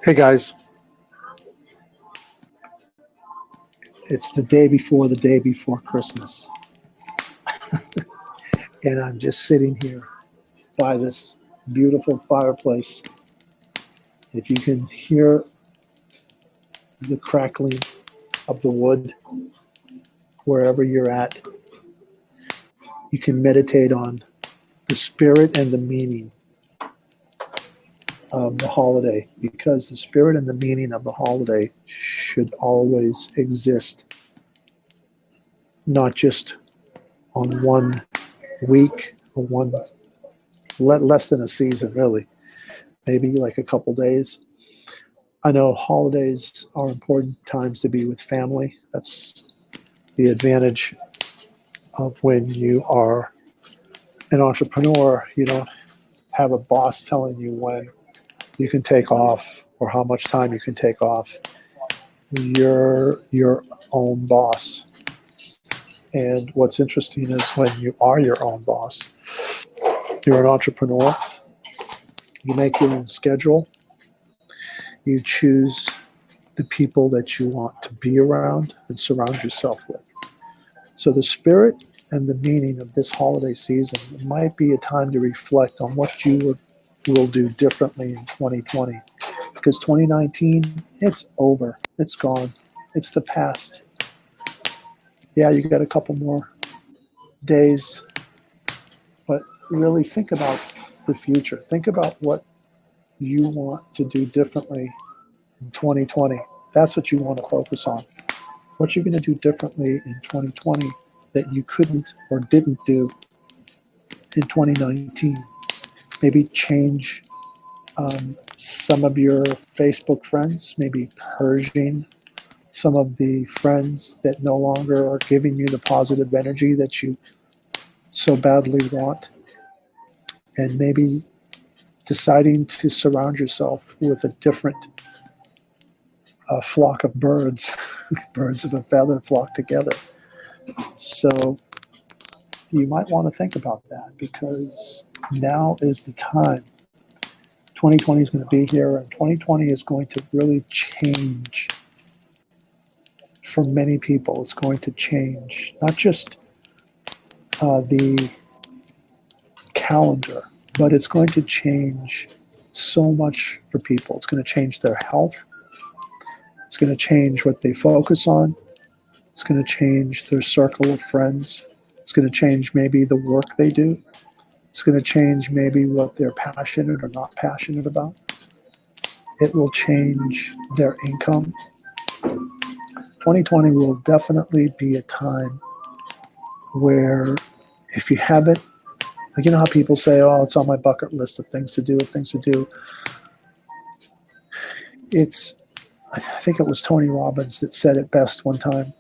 Hey guys, it's the day before Christmas, and I'm just sitting here by this beautiful fireplace. If you can hear the crackling of the wood wherever you're at, you can meditate on the spirit and the meaning of the holiday, because the spirit and the meaning of the holiday should always exist, not just on one week or one less than a season, really. Maybe like a couple days. I know holidays are important times to be with family. That's the advantage of when you are an entrepreneur. You don't have a boss telling you when you can take off or how much time you can take off. You're your own boss. And what's interesting is when you are your own boss, you're an entrepreneur, you make your own schedule, you choose the people that you want to be around and surround yourself with. So the spirit and the meaning of this holiday season might be a time to reflect on what you will do differently in 2020. Because 2019, it's over. It's gone. It's the past. Yeah, you got a couple more days, but really think about the future. Think about what you want to do differently in 2020. That's what you want to focus on. What you're going to do differently in 2020 that you couldn't or didn't do in 2019. Maybe change some of your Facebook friends, maybe purging some of the friends that no longer are giving you the positive energy that you so badly want, and maybe deciding to surround yourself with a different flock of birds. Birds of a feather flock together. So you might want to think about that, because now is the time. 2020 is going to be here, and 2020 is going to really change for many people. It's going to change not just the calendar, but it's going to change so much for people. It's going to change their health. It's going to change what they focus on. It's going to change their circle of friends. It's going to change maybe the work they do. It's going to change maybe what they're passionate or not passionate about. It will change their income. 2020 will definitely be a time where, if you haven't, like, you know how people say, oh, it's on my bucket list of things to do, I think it was Tony Robbins that said it best one time.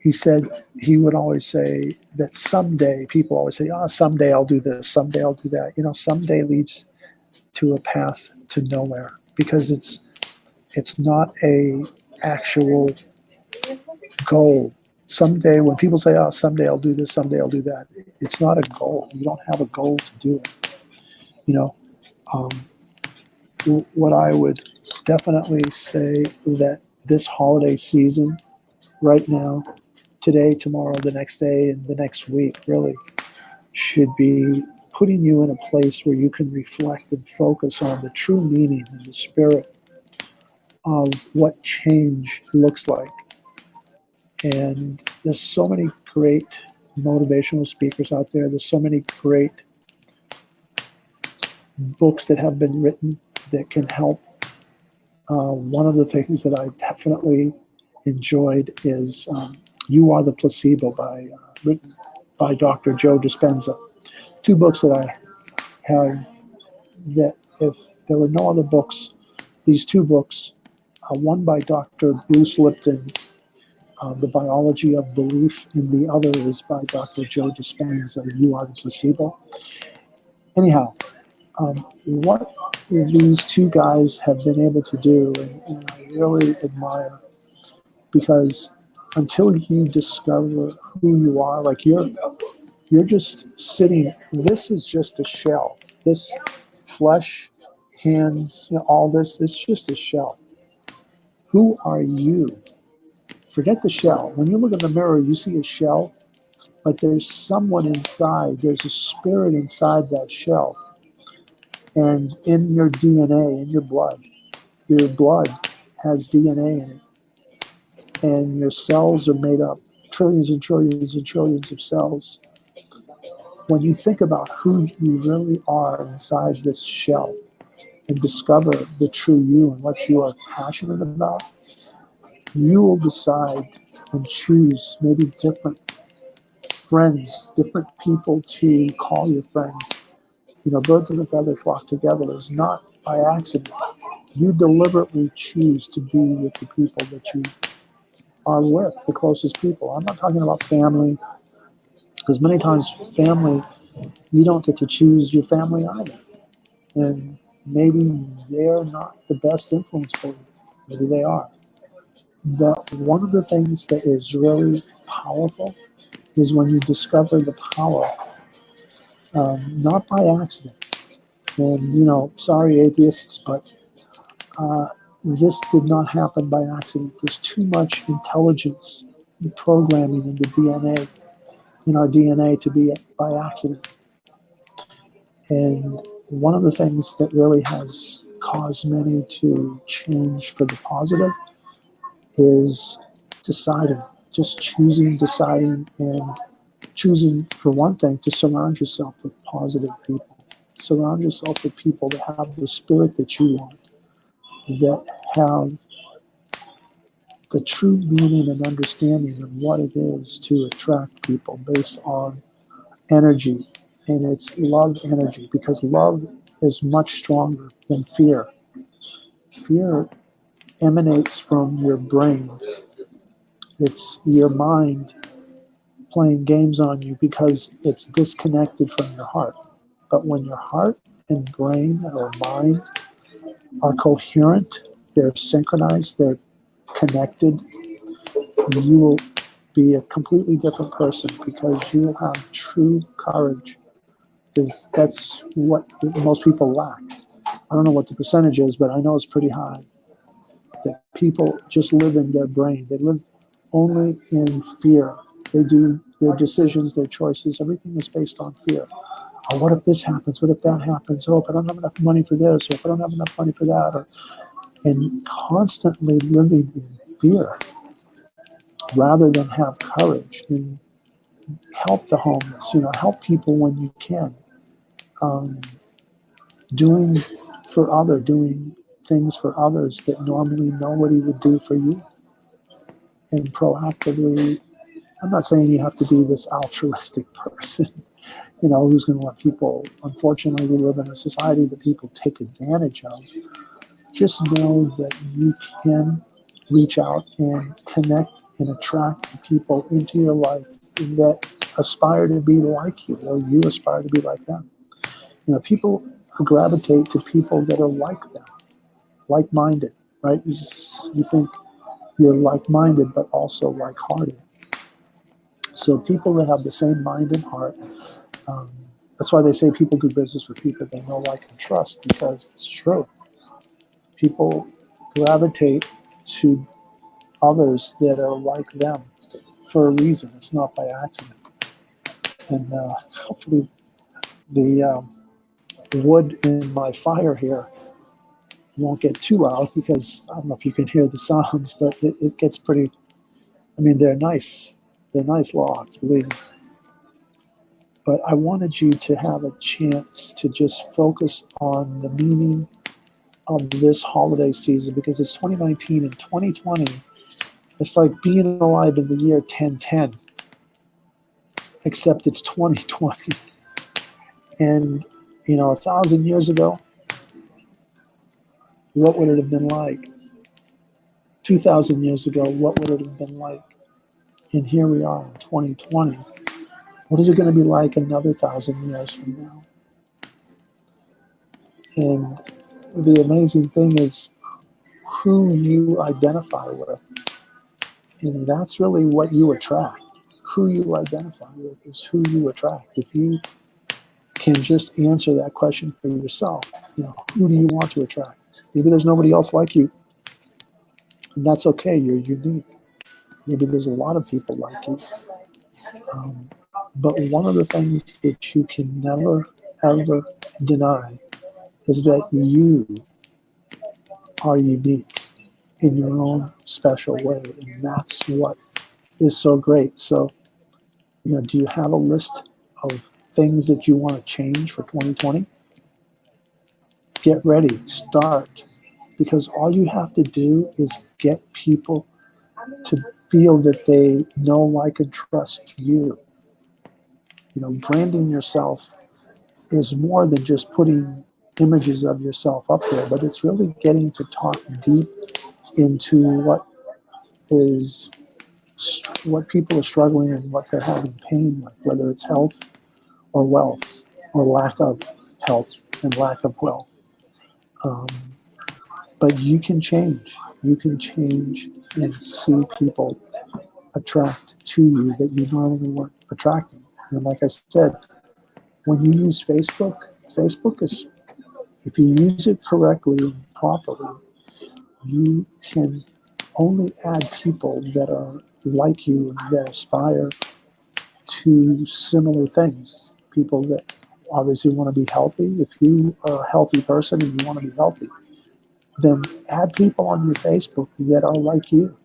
He said he would always say that someday, people always say, oh, someday I'll do this, someday I'll do that. Someday leads to a path to nowhere, because it's not a actual goal. Someday, when people say, oh, someday I'll do this, someday I'll do that, it's not a goal. You don't have a goal to do it. What I would definitely say that this holiday season, right now, today, tomorrow, the next day, and the next week, really should be putting you in a place where you can reflect and focus on the true meaning and the spirit of what change looks like. And there's so many great motivational speakers out there. There's so many great books that have been written that can help. One of the things that I definitely enjoyed is You Are the Placebo, written by Dr. Joe Dispenza. Two books that I have that, if there were no other books, these two books, one by Dr. Bruce Lipton, The Biology of Belief, and the other is by Dr. Joe Dispenza, You Are the Placebo. Anyhow, what these two guys have been able to do, and I really admire, because until you discover who you are, like you're just sitting, this is just a shell. This flesh hands, all this, it's just a shell. Who are you? Forget the shell. When you look in the mirror, you see a shell, but there's someone inside. There's a spirit inside that shell. And in your DNA, in your blood has DNA in it. And your cells are made up trillions and trillions and trillions of cells. When you think about who you really are inside this shell and discover the true you and what you are passionate about, you will decide and choose maybe different friends, different people to call your friends. Birds of a feather flock together is not by accident. You deliberately choose to be with the people that you are with, the closest people. I'm not talking about family, because many times family, you don't get to choose your family either. And maybe they're not the best influence for you. Maybe they are. But one of the things that is really powerful is when you discover the power, not by accident. And, sorry, atheists, but this did not happen by accident. There's too much intelligence and programming in the DNA, in our DNA, to be by accident. And one of the things that really has caused many to change for the positive is deciding, just deciding, and choosing, for one thing, to surround yourself with positive people. Surround yourself with people that have the spirit that you want, that have the true meaning and understanding of what it is to attract people based on energy. And it's love energy, because love is much stronger than fear. Fear emanates from your brain. It's your mind playing games on you because it's disconnected from your heart. But when your heart and brain or mind are coherent, they're synchronized, they're connected, you will be a completely different person, because you will have true courage, because that's what most people lack. I don't know what the percentage is, but I know it's pretty high. That people just live in their brain. They live only in fear. They do their decisions, their choices, everything is based on fear. Oh, what if this happens? What if that happens? Oh, if I don't have enough money for this, or if I don't have enough money for that, and constantly living in fear, rather than have courage and help the homeless, help people when you can. Doing things for others that normally nobody would do for you. And proactively, I'm not saying you have to be this altruistic person, who's going to let people, unfortunately, we live in a society that people take advantage of. Just know that you can reach out and connect and attract people into your life that aspire to be like you, or you aspire to be like them. People gravitate to people that are like them, like-minded, right? You think you're like-minded, but also like-hearted. So people that have the same mind and heart, that's why they say people do business with people they know, like, and trust, because it's true. People gravitate to others that are like them for a reason. It's not by accident. And hopefully the wood in my fire here won't get too loud, because I don't know if you can hear the sounds, but it gets pretty. I mean, they're nice. They're nice logs, believe me. But I wanted you to have a chance to just focus on the meaning of this holiday season, because it's 2019 and 2020. It's like being alive in the year 1010, except it's 2020. And, 1,000 years ago, what would it have been like? 2,000 years ago, what would it have been like? And here we are in 2020. What is it going to be like another 1,000 years from now? And the amazing thing is who you identify with. And that's really what you attract. Who you identify with is who you attract. If you can just answer that question for yourself. Who do you want to attract? Maybe there's nobody else like you, and that's okay. You're unique. Maybe there's a lot of people like you. But one of the things that you can never, ever deny is that you are unique in your own special way. And that's what is so great. So, do you have a list of things that you want to change for 2020? Get ready, start. Because all you have to do is get people to feel that they know, like, and trust you. Branding yourself is more than just putting images of yourself up there, but it's really getting to talk deep into what people are struggling and what they're having pain with, whether it's health or wealth or lack of health and lack of wealth. But you can change. You can change and see people attract to you that you normally weren't attracting. And like I said, when you use Facebook is, if you use it correctly and properly, you can only add people that are like you and that aspire to similar things. People that obviously want to be healthy. If you are a healthy person and you want to be healthy, then add people on your Facebook that are like you.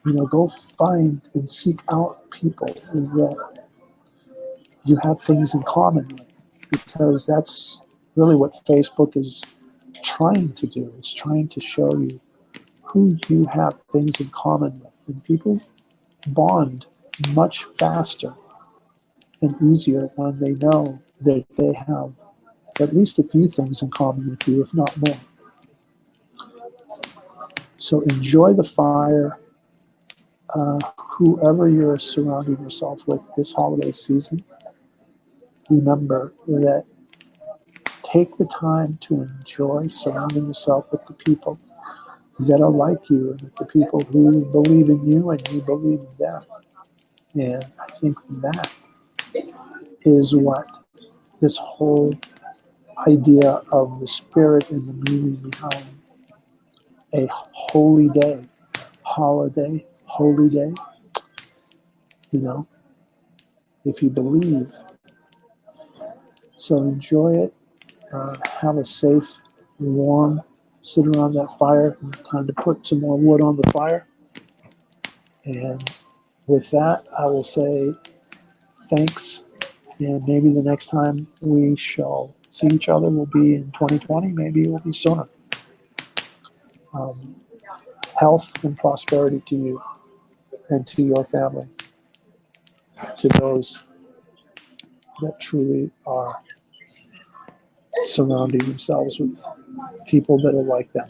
Go find and seek out people that you have things in common with, because that's really what Facebook is trying to do. It's trying to show you who you have things in common with. And people bond much faster and easier when they know that they have at least a few things in common with you, if not more. So enjoy the fire. Whoever you're surrounding yourself with this holiday season, remember that take the time to enjoy surrounding yourself with the people that are like you and with the people who believe in you and you believe in them. And I think that is what this whole idea of the spirit and the meaning behind a holy day, holiday, holy day, if you believe. So enjoy it. Have a safe, warm, sit around that fire. Time to put some more wood on the fire. And with that, I will say thanks. And maybe the next time we shall see each other will be in 2020. Maybe it will be sooner. Health and prosperity to you and to your family, to those that truly are surrounding themselves with people that are like them.